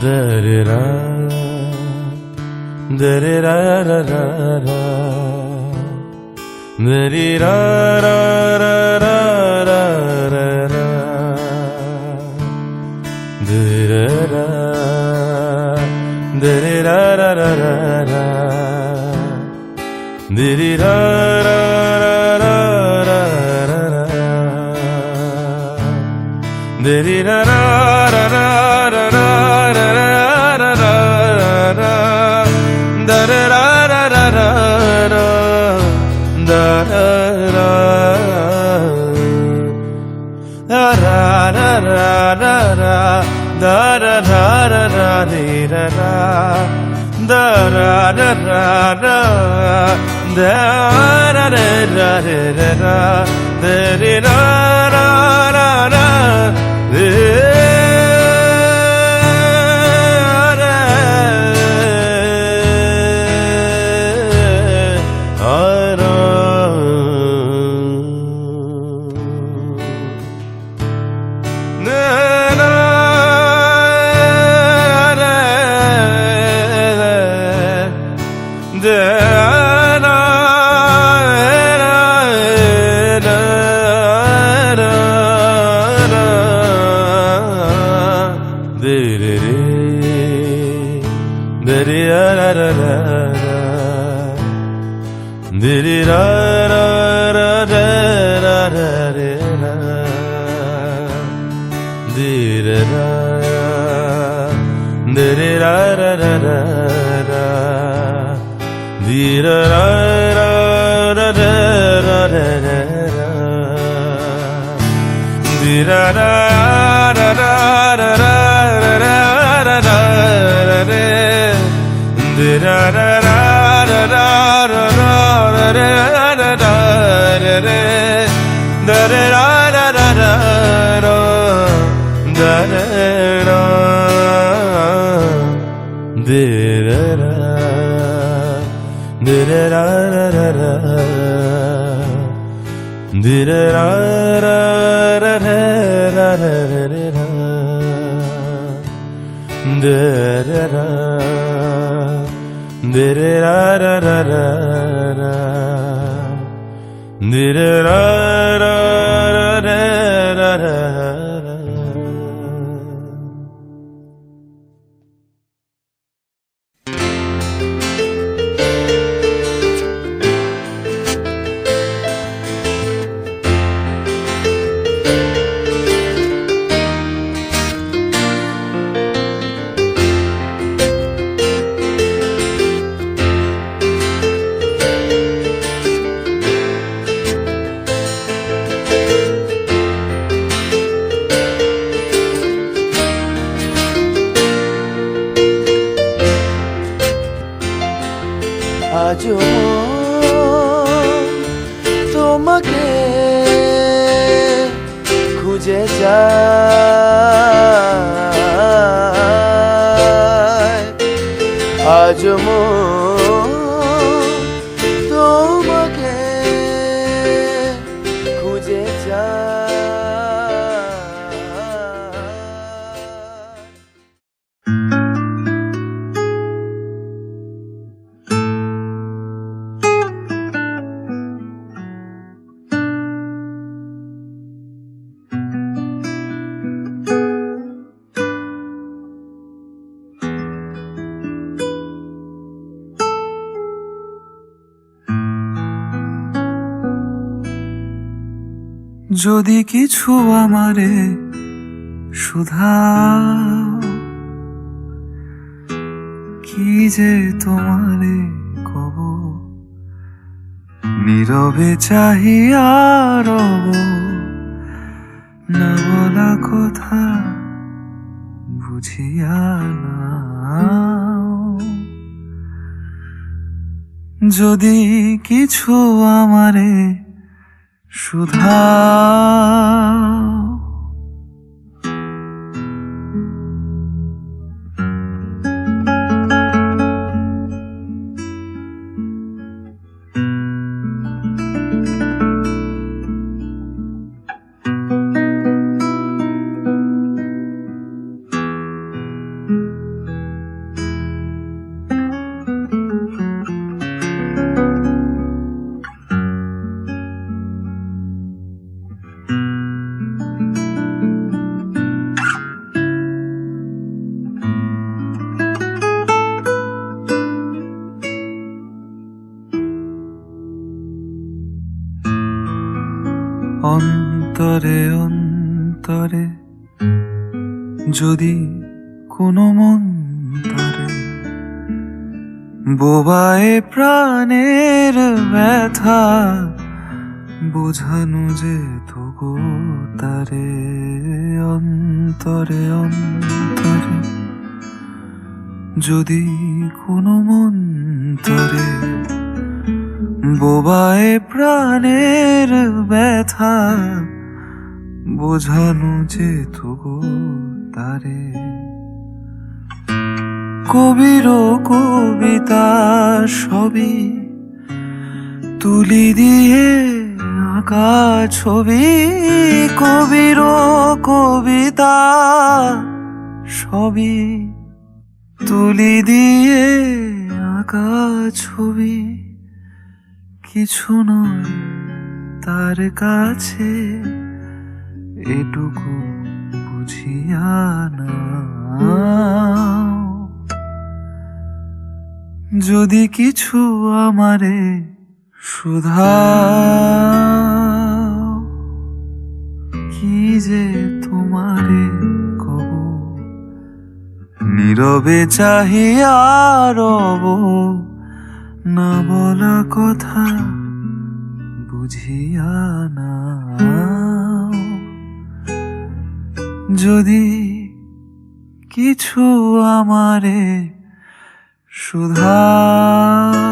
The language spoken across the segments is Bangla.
Da-da-da, da-da-da-da-da-da, da-da-da-da-da-da-da, da-da-da, da-da-da-da-da-da, আজও তোমাকে খুঁজে যায়, আজও তোমাকে খুঁজে যায়। যদি কিছু আমারে শুধাও, কি যে তোমারে কব, নীরবে চাহিয়া রব, না বলা কথা বুঝিয়া নাও। যদি কিছু আমারে শুধাও, অন্তরে অন্তরে যদি কোনো মন তারে বোবায় প্রাণের ব্যথা বোঝানো যে তবু তারে অন্তরে অন্তরে যদি কোনো মন তারে বোবায় প্রাণের ব্যথা বোঝানো যে তবু তারে কবির কবিতা সবই তুলি দিয়ে আঁকা ছবি কবির কবিতা সবই তুলি দিয়ে আঁকা ছবি কিছু নয় তার কাছে এটুকু বুঝিয়া না যদি কিছু আমারে শুধাও কি যে তোমারে কব নীরবে চাহিয়া রব না বলা কথা বুঝিয়া না যদি কিছু আমারে শুধাও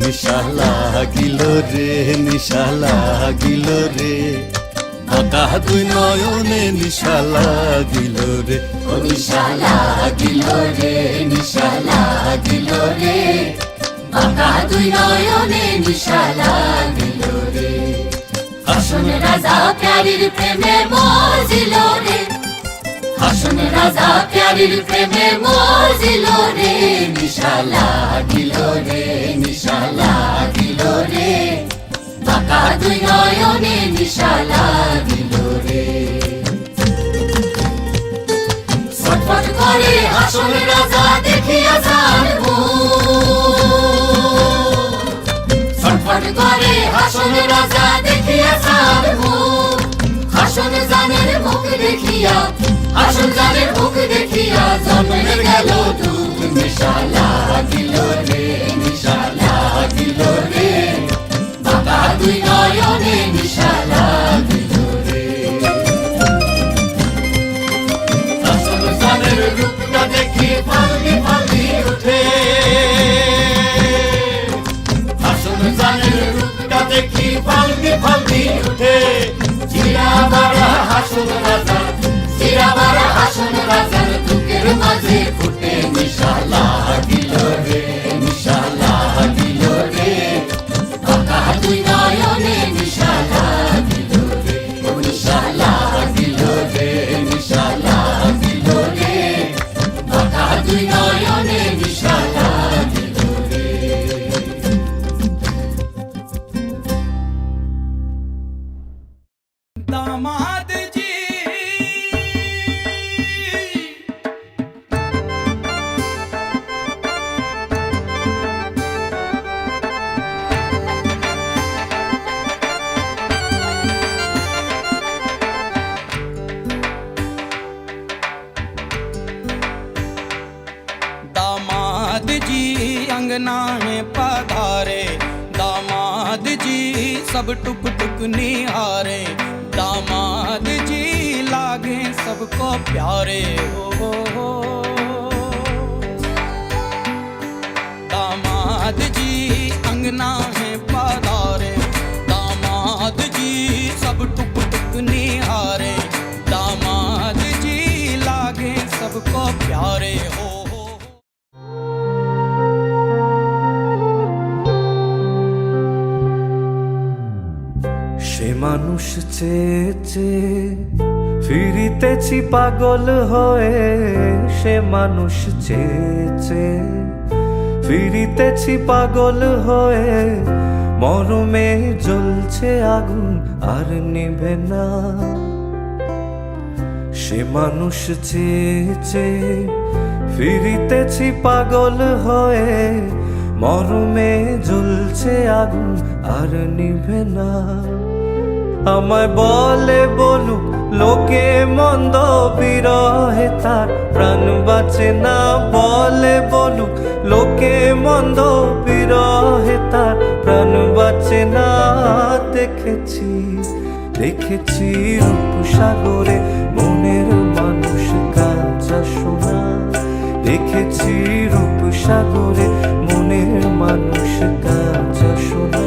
নিশা লাগিল রে নিশা লাগিল রে বাঁকা দুই নয়নে নিশা লাগিল রে ও নিশা লাগিল রে নিশা লাগিল রে বাঁকা দুই নয়নে নিশা লাগিল রে হাসন রাজা প্যারির প্রেমে মজিল রে হাসন রাজা প্যারির প্রেমে মজিল রে নিশা লাগিল রে নিশা লাগিল রে বাঁকা দুই নয়নে নিশা লাগিল রে ছটফট করে হাসন রাজা দেখিয়া যার ছটফট করে হাসন রাজা দেখিয়া যার হাসন জানের মুখ দেখিয়া হাসন জানের মুখ দেখিয়া জন্মে গেল দুঃখ নিশা লাগিল রে নিশা লাগিল রে বাঁকা দুই নয়নে নিশা লাগিল রে হাসন জানের রূপটা দেখি ফাল্লি ফাল্লি উঠে নয়নে নিশাটা দিল রে। दामाद जी दामाद जी अंगना में पधारे, दामाद जी सब टुक टुक निहारे, दामाद जी लागे सबको प्यारे हो। दामाद जी अंगना में पधारे, दामाद जी सब टुक टुक निहारे, दामाद जी लागे सबको प्यारे हो। সে মানুষ চেয়ে চেয়ে ফিরিতেছি পাগল হয়ে, সে মানুষ চেয়ে চেয়ে ফিরিতেছি পাগল হয়ে, মরমে জ্বলছে আগুন আর নিভে না। সে মানুষ চেয়ে চেয়ে ফিরিতেছি পাগল হয়ে, মরমে জ্বলছে আগুন আর নিভে না। আমায় বলে বলুক লোকে মন্দ, বিরহে তার প্রাণ বাঁচে না। বলে বলুক লোকে মন্দ, বিরহে তার প্রাণ বাঁচে না। দেখেছি দেখেছি রূপসাগরে মনের মানুষ কাঁচা সোনা, দেখেছি রূপসাগরে মনের মানুষ কাঁচা সোনা।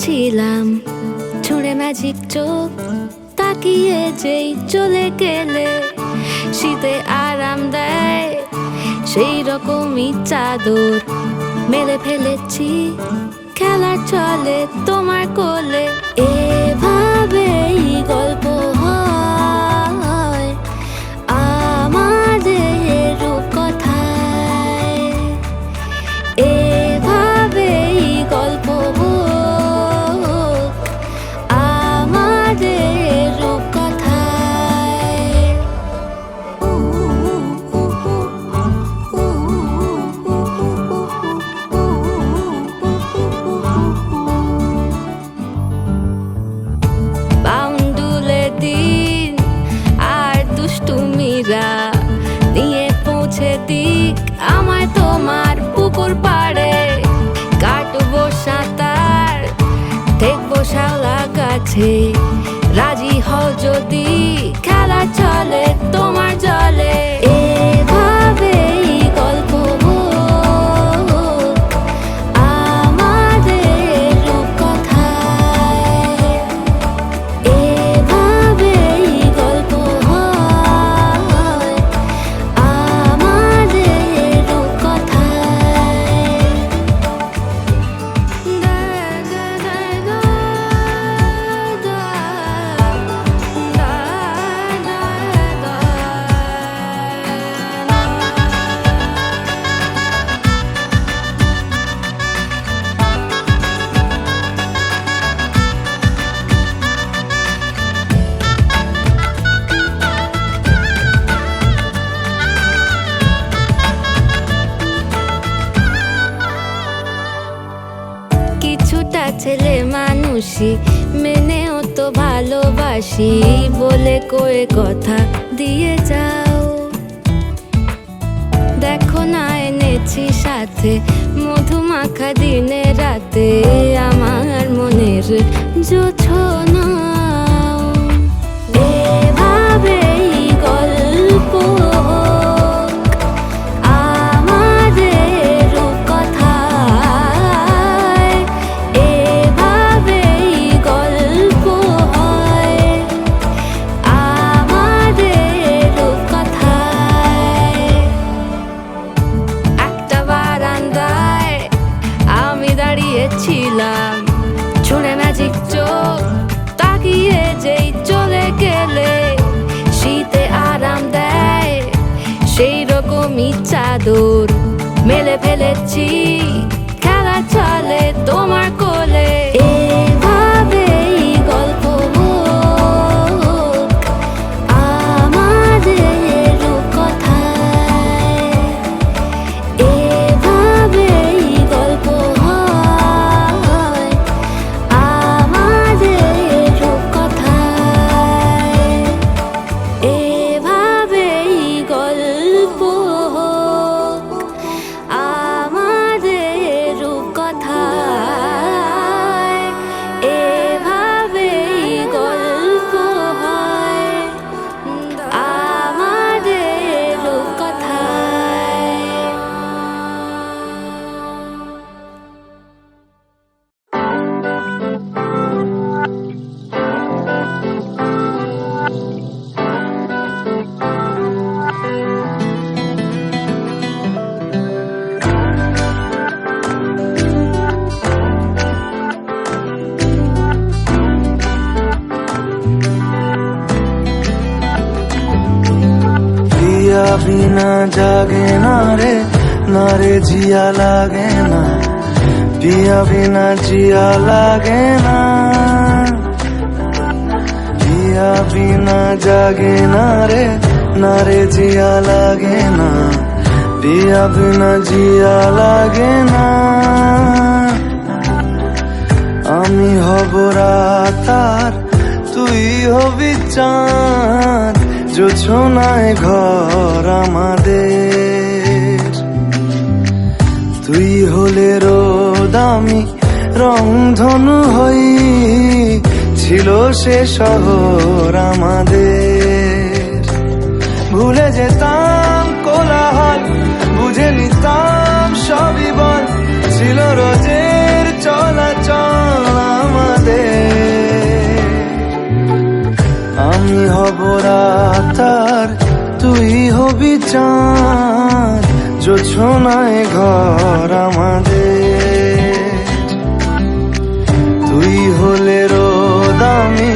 ছিলাম ছুঁড়ে ম্যাজিক চোখ তাকিয়ে যেই চলে গেলে, শীতে আরাম দেয় সেই রকমই চাদর মেলে ফেলেছি, খেলা চলে তোমার কোলে। এভাবেই গল্প হয় আমাদের রূপকথায়, এভাবেই গল্প নিয়ে পৌঁছে দিক আমার তোমার পুকুর পাড়ে, কাটবো সাঁতার দেখবো শাওলা গাছে, রাজি হও যদি খেলা চলে তোমার জলে। এভাবেই গল্প আমাদের রূপকথায়, এভাবেই গল্প ছেলে মানুষই মেনেও তো ভালোবাসি বলে কয়ে কথা দিয়ে যাও, দেখো না এনে আছি সাথে মধুমাখা দিনে রাতে আমার মনের জোছনা এভাবেই গল্প আমাদের কথায় এভাবেই গল্প হয় আমাদের কথায় একটা বারান্দায় আমি দাঁড়িয়েছিলাম ছুঁড়ে ম্যাজিক চোখ তাকিয়ে যেই চলে গেলে শীতে আরাম দেয় সেই রকমই চাদর মেলে ফেলেছি খেলা চলে তোমার কোলে এভাবেই গল্প হোক আমাদের কথায় এভাবেই গল্প হয় আমাদের কথায় এভাবেই গল্প হোক আমাদের কথায় এভাবেই গল্প হয় আমাদের কথায় पिया बिना जागे ना रे जिया लागे ना पिया बिना जिया लागे ना पिया बिना जागे ना रे जिया लागे ना पिया बिना जिया लागे ना আমি হব রাত আর তুই হবি চাঁদ জোছনায় ঘর আমাদের তুই হলে রোদ আমি রংধনু হই ছিল সে শহর আমাদের ভুলে যেতাম কোলাহল বুঝে নিতাম সবই বল ছিল রোজের চলাচল আমাদের আমি হব রাত আর তুই হবি চাঁদ জোছনায় ঘর আমাদের তুই হলে রোদ আমি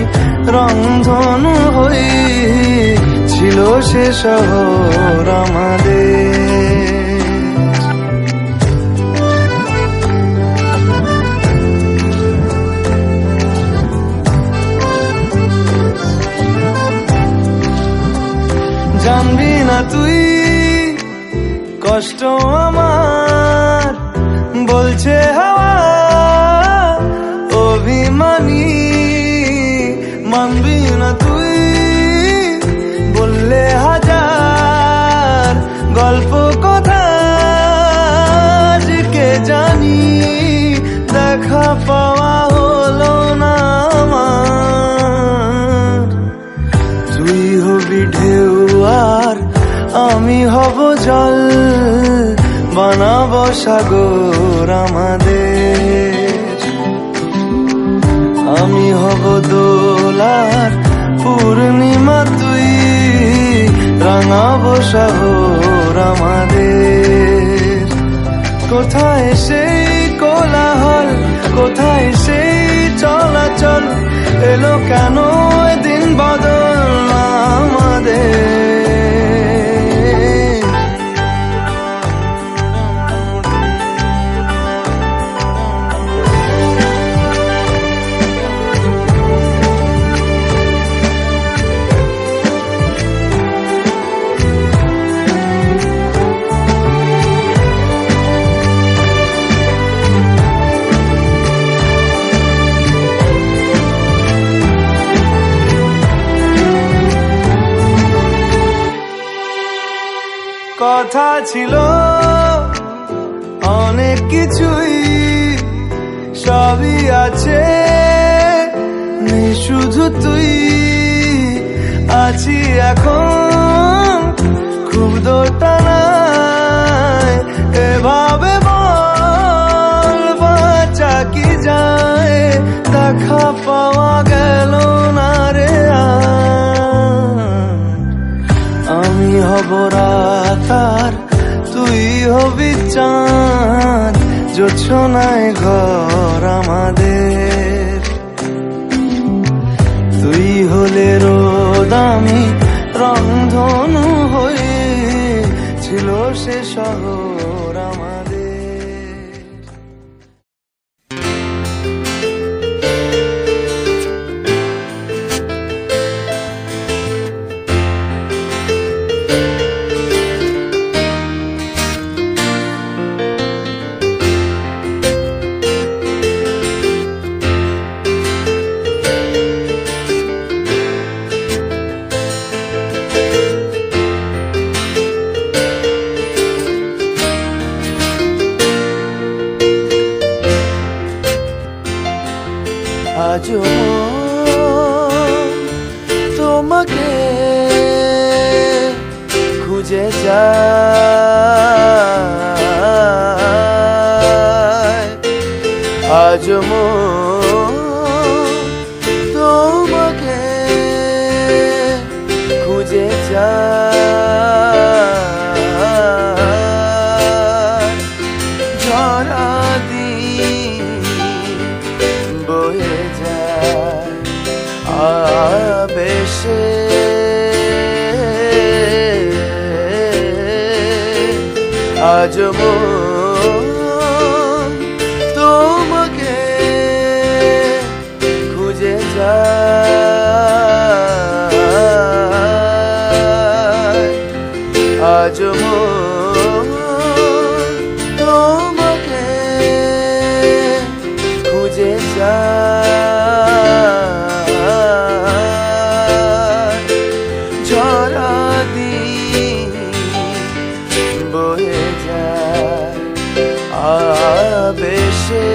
রংধনু হই ছিল সে শহর আমাদের জানবি না তুই কষ্ট আমার বলছে হাওয়া অভিমানী মানবি না তুই বললে হাজার গল্প কথা আজকে জানি দেখা পাওয়া হলো না আমার তুই হবি ঢেউ আর আমি হব জল বানাবো সাগর আমাদের আমি হব দোলার পূর্ণিমা তুই রাঙাবো শহর আমাদের কোথায় সেই কোলাহল কোথায় সেই চলাচল এলো কেন দিন বদল আমাদের কথা ছিল অনেক কিছুই সবই আছে, নেই শুধু তুই। আছি এখন খুব দোটানায়, এভাবে বল বাঁচা কি যায়, দেখা পাওয়া গেল না রে আর। আমি হব রাত আর তুই হবি চাঁদ, জোছনায় ঘর আমাদের। তুই হলে রোদ, আমি রংধনু হয়ে ছিল সে শহর আমাদের। আজও তোমাকে খুঁজে যায়, আজও তোমাকে খুঁজে যায়। ঝরা দিন বয়ে যায় আবেশে, আজ মন তোমাকে খুঁজে যায়, আজ মন তোমাকে খুঁজে যায়। ঝরা দিন বয়ে যায় আবেশে,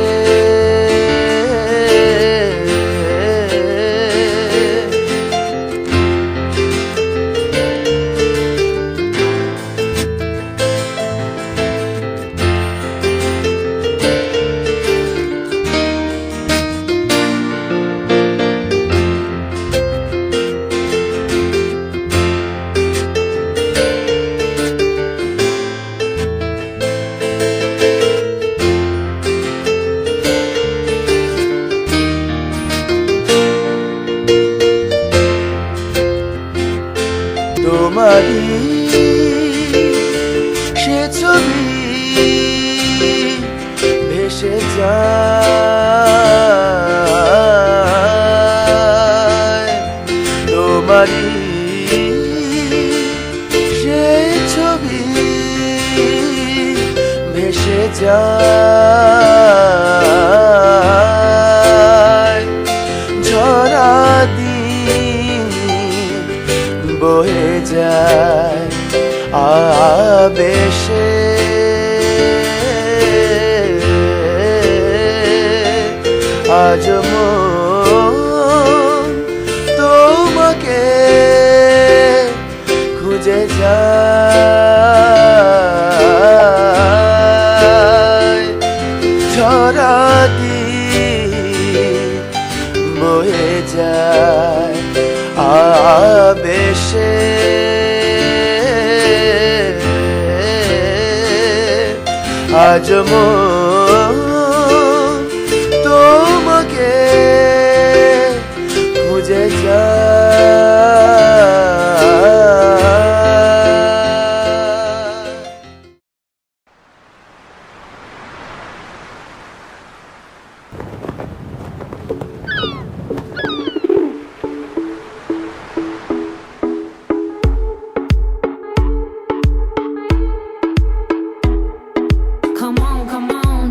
তোমারই সে ছবি ভেসে যায়, তোমারই সে ছবি ভেসে যায়। ঝরা দিন বয়ে যায় আবেশে, আজ মন তোমাকে খুঁজে যায়। ঝরা দিন বয়ে যায় আবেশে, আজ মন তোমাকে খুঁজে যায়। Come on,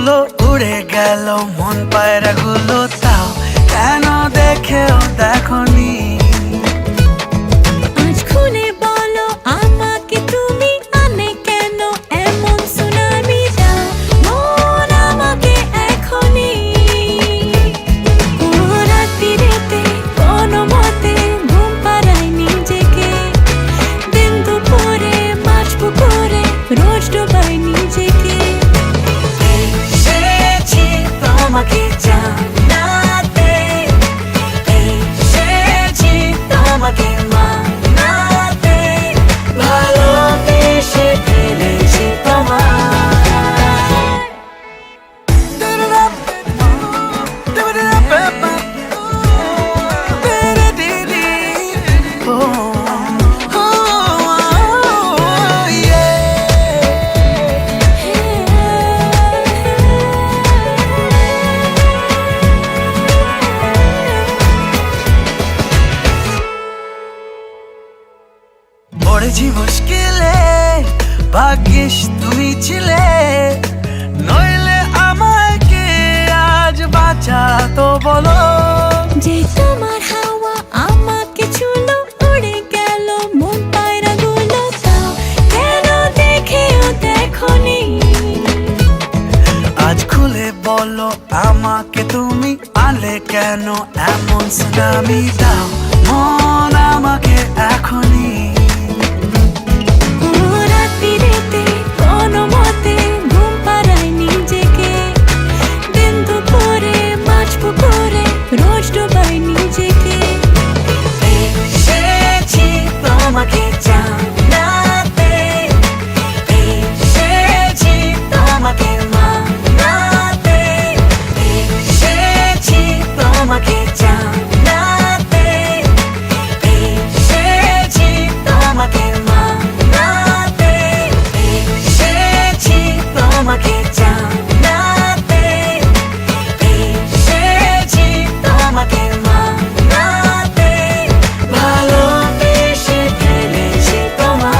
গুলো উড়ে গেল মন পায়রা গুলো তাও কেন দেখেও দেখনি আজ খুলে বলো আমাকে তুমি আনে কেন এমন সুনামি দাও মন আমাকে এখনই রাত্রিরেতে কোনো মতে ঘুম পাড়াই নিজেকে দিন দুপুরে মাছ পুকুরে রোজ ডোবাই নিজেকে এসেছি তোমাকে জানাতে এসেছি তোমাকে মানাতে ভালোবেসে ফেলেছি তোমায় পড়েছি মুশকিলে ভাগ্যিস তুমি ছিলে নইলে আমায় কে আজ বাঁচাতো বলো যে তোমার হাওয়া আমাকে ছুলো উড়ে গেল মন পায়রা গুলো তাও কেন দেখেও দেখনি আজ খুলে বলো আমাকে তুমি আনলে কেন এমন সুনামি দাও মন আমাকে এখনই রাত্রিরেতে কোনো মতে ঘুম পাড়াই নিজেকে দিন দুপুরে মাছ পুকুরে রোজ ডোবাই নিজেকে এসেছি তোমাকে জানাতে এসেছি তোমাকে মানাতে এসেছি তোমাকে জানাতে এসেছি তোমাকে মানাতে এসেছি তোমাকে জানাতে এসেছি তোমাকে মানাতে ভালোবেসে ফেলেছি তোমায়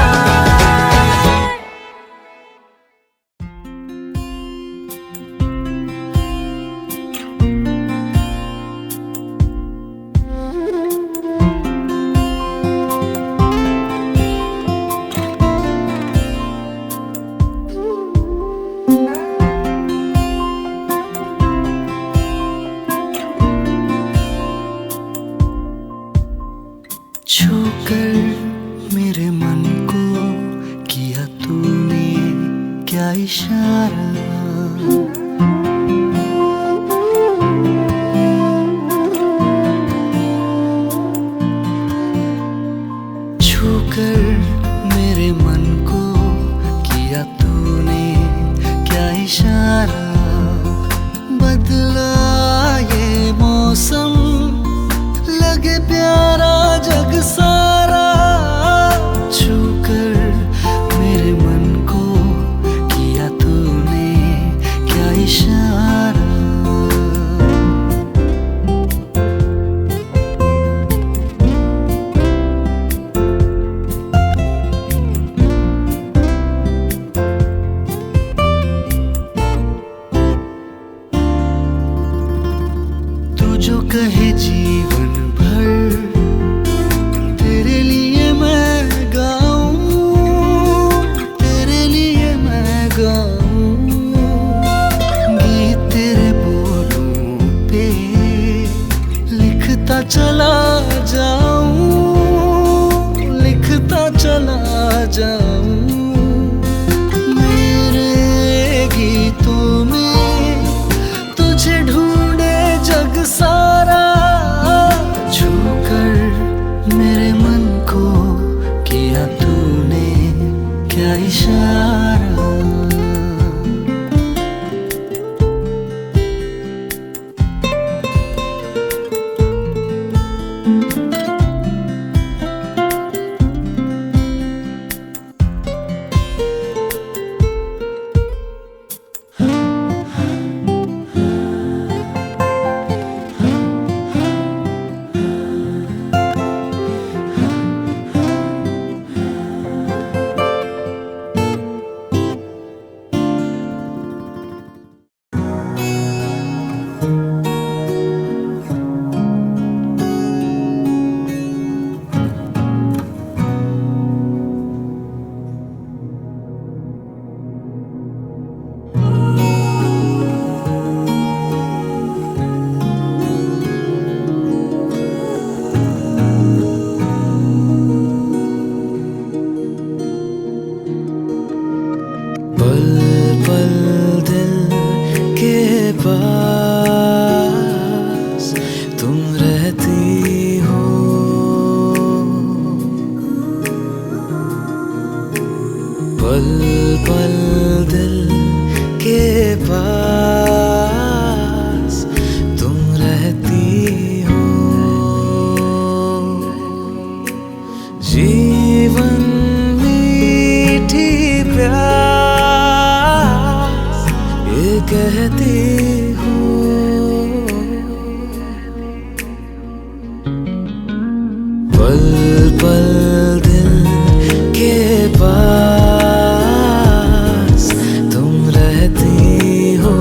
छूकर मेरे मन को किया तूने क्या इशारा छूकर मेरे मन को किया तूने क्या इशारा बदला ये मौसम लगे प्यारा जग सारा छूकर मेरे मन को किया तूने क्या इशारा पल पल दिल के पास तुम रहती हो, पल पल दिल के पास तुम रहती हो। जीवन मीठी प्यास ये कहती हो, पल पल दिल के पास तुम रहती हो।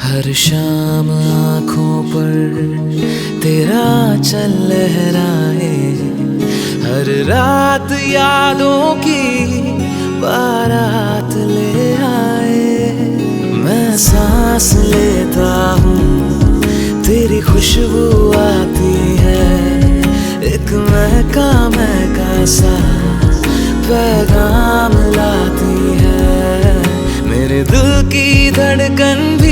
हर शाम आँखों पर तेरा चल लहराए, हर रात यादों की बारात ले आए। मैं सांस लेता हूँ तेरी खुशबू आती है, एक महका सा पैगाम लाती है। मेरे दिल की धड़कन भी